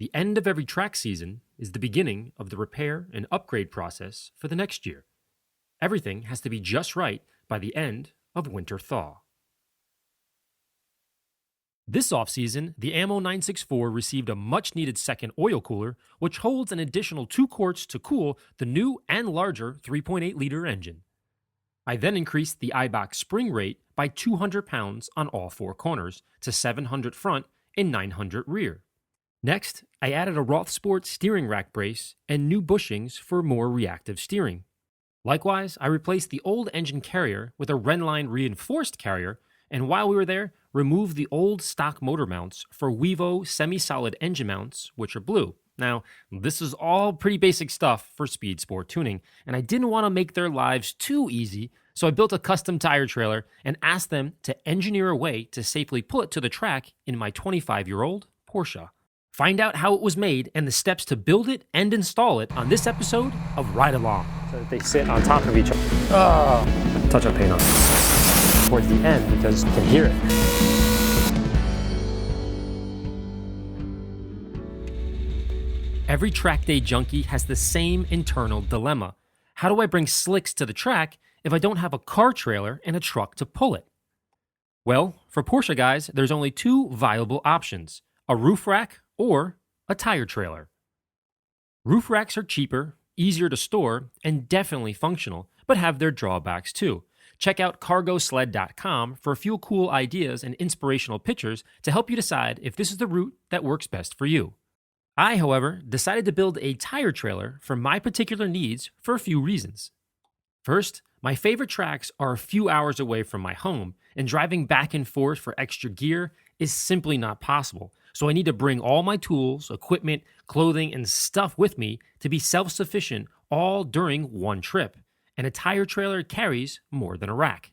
the end of every track season is the beginning of the repair and upgrade process for the next year. Everything has to be just right by the end of winter thaw. This offseason, the AMMO 964 received a much-needed second oil cooler, which holds an additional 2 quarts to cool the new and larger 3.8-liter engine. I then increased the iBox spring rate by 200 pounds on all 4 corners to 700 front and 900 rear. Next, I added a Rothsport steering rack brace and new bushings for more reactive steering. Likewise, I replaced the old engine carrier with a Renline reinforced carrier, and while we were there, removed the old stock motor mounts for Wevo semi-solid engine mounts, which are blue. Now, this is all pretty basic stuff for speed sport tuning, and I didn't want to make their lives too easy, so I built a custom tire trailer and asked them to engineer a way to safely pull it to the track in my 25-year-old Porsche. Find out how it was made and the steps to build it and install it on this episode of Ride Along. So that they sit on top of each other. Oh, touch up paint on it towards the end because you can hear it. Every track day junkie has the same internal dilemma. How do I bring slicks to the track if I don't have a car trailer and a truck to pull it? Well, for Porsche guys, there's only 2 viable options: a roof rack or a tire trailer. Roof racks are cheaper, easier to store, and definitely functional, but have their drawbacks too. Check out cargosled.com for a few cool ideas and inspirational pictures to help you decide if this is the route that works best for you. I, however, decided to build a tire trailer for my particular needs for a few reasons. First, my favorite tracks are a few hours away from my home, and driving back and forth for extra gear is simply not possible. So I need to bring all my tools, equipment, clothing, and stuff with me to be self-sufficient all during one trip, and a tire trailer carries more than a rack.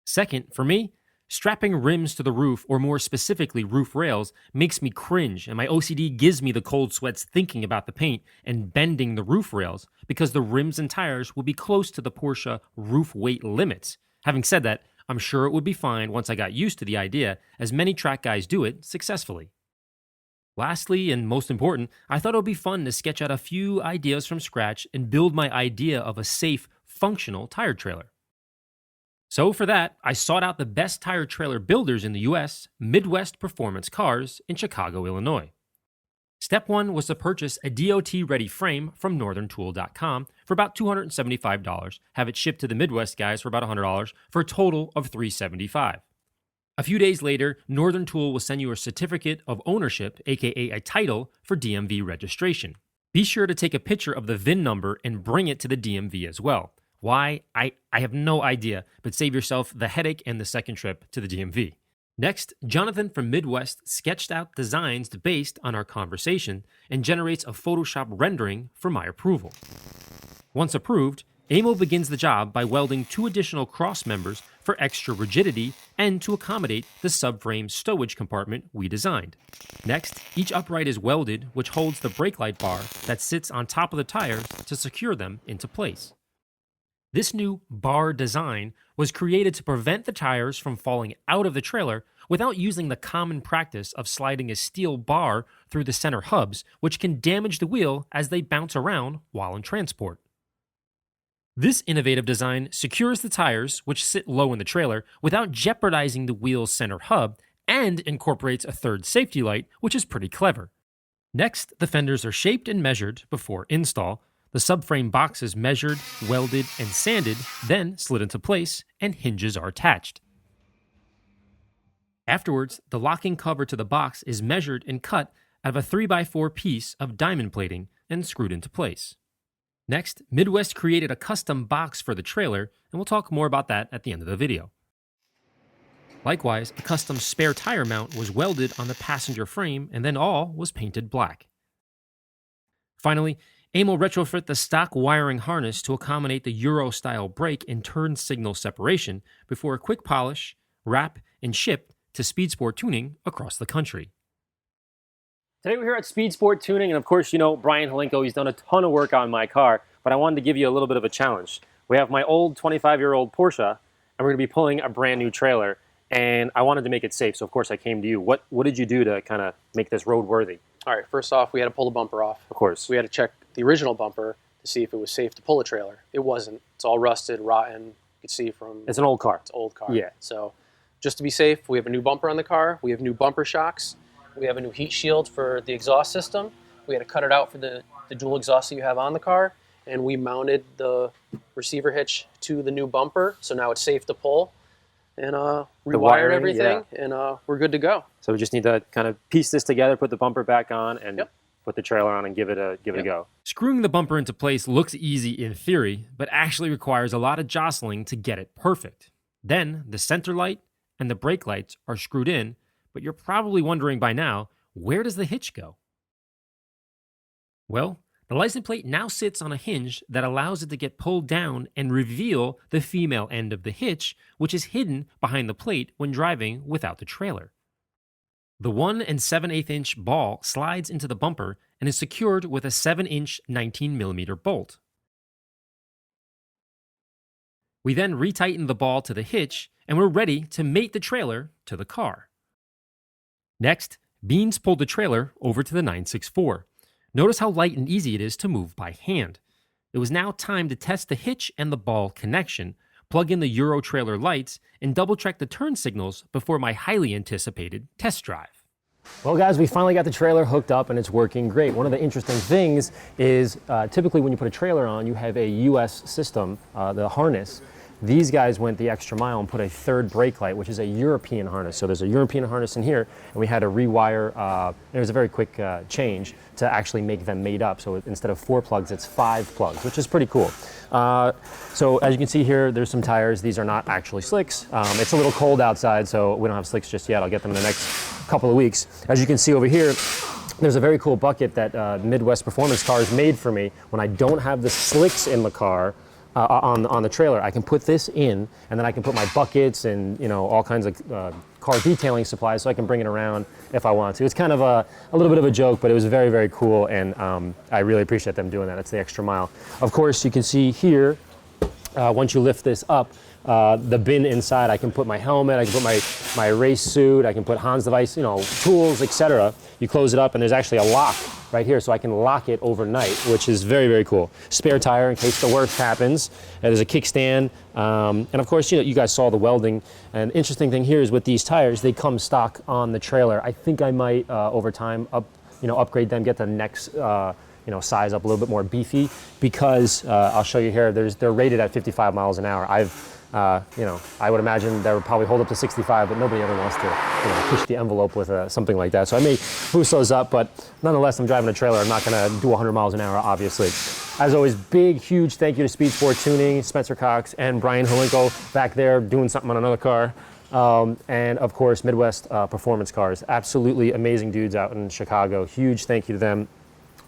Second, for me, strapping rims to the roof, or more specifically roof rails, makes me cringe, and my OCD gives me the cold sweats thinking about the paint and bending the roof rails because the rims and tires will be close to the Porsche roof weight limits. Having said that, I'm sure it would be fine once I got used to the idea, as many track guys do it successfully. Lastly, and most important, I thought it would be fun to sketch out a few ideas from scratch and build my idea of a safe, functional tire trailer. So for that, I sought out the best tire trailer builders in the US, Midwest Proformance Cars in Chicago, Illinois. Step 1 was to purchase a DOT-ready frame from northerntool.com for about $275, have it shipped to the Midwest guys for about $100, for a total of $375. A few days later, Northern Tool will send you a certificate of ownership, aka a title, for DMV registration. Be sure to take a picture of the VIN number and bring it to the DMV as well. Why? I have no idea, but save yourself the headache and the second trip to the DMV. Next, Jonathan from Midwest sketched out designs based on our conversation and generates a Photoshop rendering for my approval. Once approved, AMMO begins the job by welding 2 additional cross members for extra rigidity and to accommodate the subframe stowage compartment we designed. Next, each upright is welded, which holds the brake light bar that sits on top of the tires to secure them into place. This new bar design was created to prevent the tires from falling out of the trailer without using the common practice of sliding a steel bar through the center hubs, which can damage the wheel as they bounce around while in transport. This innovative design secures the tires, which sit low in the trailer, without jeopardizing the wheel's center hub, and incorporates a third safety light, which is pretty clever. Next, the fenders are shaped and measured before install. The subframe box is measured, welded, and sanded, then slid into place, and hinges are attached. Afterwards, the locking cover to the box is measured and cut out of a 3x4 piece of diamond plating and screwed into place. Next, Midwest created a custom box for the trailer, and we'll talk more about that at the end of the video. Likewise, a custom spare tire mount was welded on the passenger frame, and then all was painted black. Finally, AMMO retrofit the stock wiring harness to accommodate the Euro-style brake and turn signal separation before a quick polish, wrap, and ship to Speed Sport Tuning across the country. Today we're here at Speed Sport Tuning, and of course, you know Brian Helenko. He's done a ton of work on my car, but I wanted to give you a little bit of a challenge. We have my old 25-year-old Porsche, and we're going to be pulling a brand new trailer. and I wanted to make it safe. So of course I came to you. What did you do to kind of make this roadworthy? All right, first off, we had to pull the bumper off. Of course. We had to check the original bumper to see if it was safe to pull a trailer. It wasn't. It's all rusted, rotten. You can see from... It's an old car. It's an old car. Yeah. So just to be safe, we have a new bumper on the car. We have new bumper shocks. We have a new heat shield for the exhaust system. We had to cut it out for the dual exhaust that you have on the car. And we mounted the receiver hitch to the new bumper. So now it's safe to pull. And rewired everything, yeah. And we're good to go. So we just need to kind of piece this together, put the bumper back on, and put the trailer on and give it a go. Screwing the bumper into place looks easy in theory, but actually requires a lot of jostling to get it perfect. Then the center light and the brake lights are screwed in, but you're probably wondering by now, where does the hitch go? Well, the license plate now sits on a hinge that allows it to get pulled down and reveal the female end of the hitch, which is hidden behind the plate when driving without the trailer. The 1 7/8 inch ball slides into the bumper and is secured with a 7-inch 19mm bolt. We then retighten the ball to the hitch and we're ready to mate the trailer to the car. Next, Beans pulled the trailer over to the 964. Notice how light and easy it is to move by hand. It was now time to test the hitch and the ball connection, plug in the Euro trailer lights, and double-check the turn signals before my highly anticipated test drive. Well, guys, we finally got the trailer hooked up and it's working great. One of the interesting things is typically when you put a trailer on, you have a US system, the harness. These guys went the extra mile and put a third brake light, which is a European harness. So there's a European harness in here, and we had to rewire. It was a very quick change to actually make them made up. So instead of 4 plugs, it's 5 plugs, which is pretty cool. So as you can see here, there's some tires. These are not actually slicks. It's a little cold outside, so we don't have slicks just yet. I'll get them in the next couple of weeks. As you can see over here, there's a very cool bucket that Midwest Proformance Cars made for me when I don't have the slicks in the car. On the trailer, I can put this in, and then I can put my buckets and all kinds of car detailing supplies, so I can bring it around if I want to. It's kind of a little bit of a joke, but it was very, very cool, and I really appreciate them doing that. It's the extra mile. Of course, you can see here, once you lift this up, the bin inside, I can put my helmet, I can put my race suit, I can put Hans device, tools, etc. You close it up, and there's actually a lock right here, so I can lock it overnight, which is very, very cool. Spare tire in case the worst happens. There's a kickstand, and of course, you guys saw the welding. And interesting thing here is with these tires, they come stock on the trailer. I think I might over time upgrade them, get the next size up a little bit more beefy, because I'll show you here. They're rated at 55 miles an hour. I would imagine that would probably hold up to 65, but nobody ever wants to push the envelope with something like that. So I may boost those up, but nonetheless, I'm driving a trailer. I'm not going to do 100 miles an hour, obviously. As always, big, huge thank you to Speed Sport Tuning, Spencer Cox, and Brian Holinko back there doing something on another car. And of course, Midwest Proformance Cars. Absolutely amazing dudes out in Chicago. Huge thank you to them.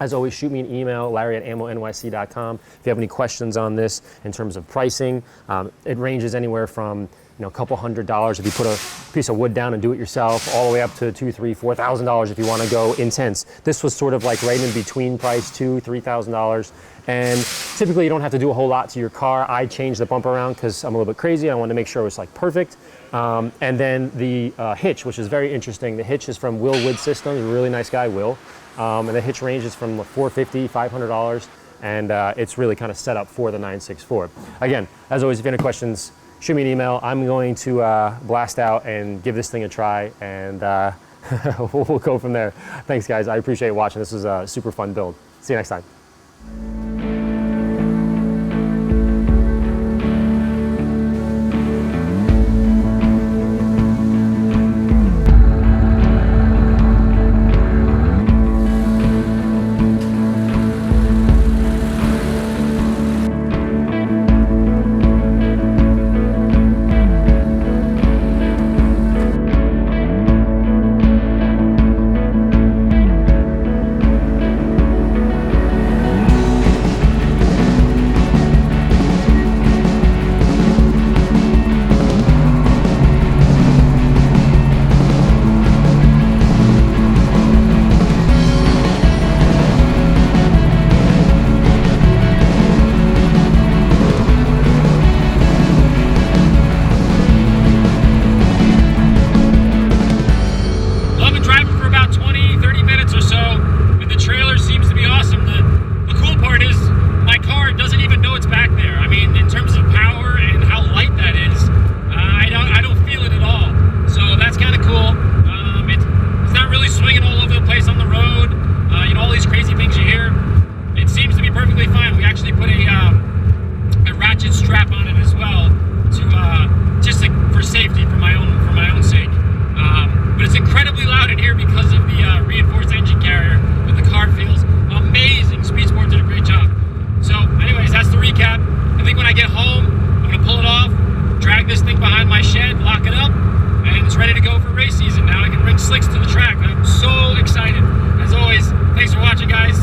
As always, shoot me an email, larry@ammonyc.com. If you have any questions on this in terms of pricing, it ranges anywhere from a couple $100 if you put a piece of wood down and do it yourself, all the way up to $2,000, $3,000, $4,000 if you want to go intense. This was sort of like right in between price, $2,000, $3,000. And typically you don't have to do a whole lot to your car. I changed the bumper around because I'm a little bit crazy. I wanted to make sure it was like perfect. And then the hitch, which is very interesting. The hitch is from Will Wood Systems, a really nice guy, Will. And the hitch ranges from $450, $500, and it's really kind of set up for the 964. Again, as always, if you have any questions, shoot me an email. I'm going to blast out and give this thing a try, and we'll go from there. Thanks, guys. I appreciate watching. This was a super fun build. See you next time. slicks to the track. I'm so excited. As always, thanks for watching, guys.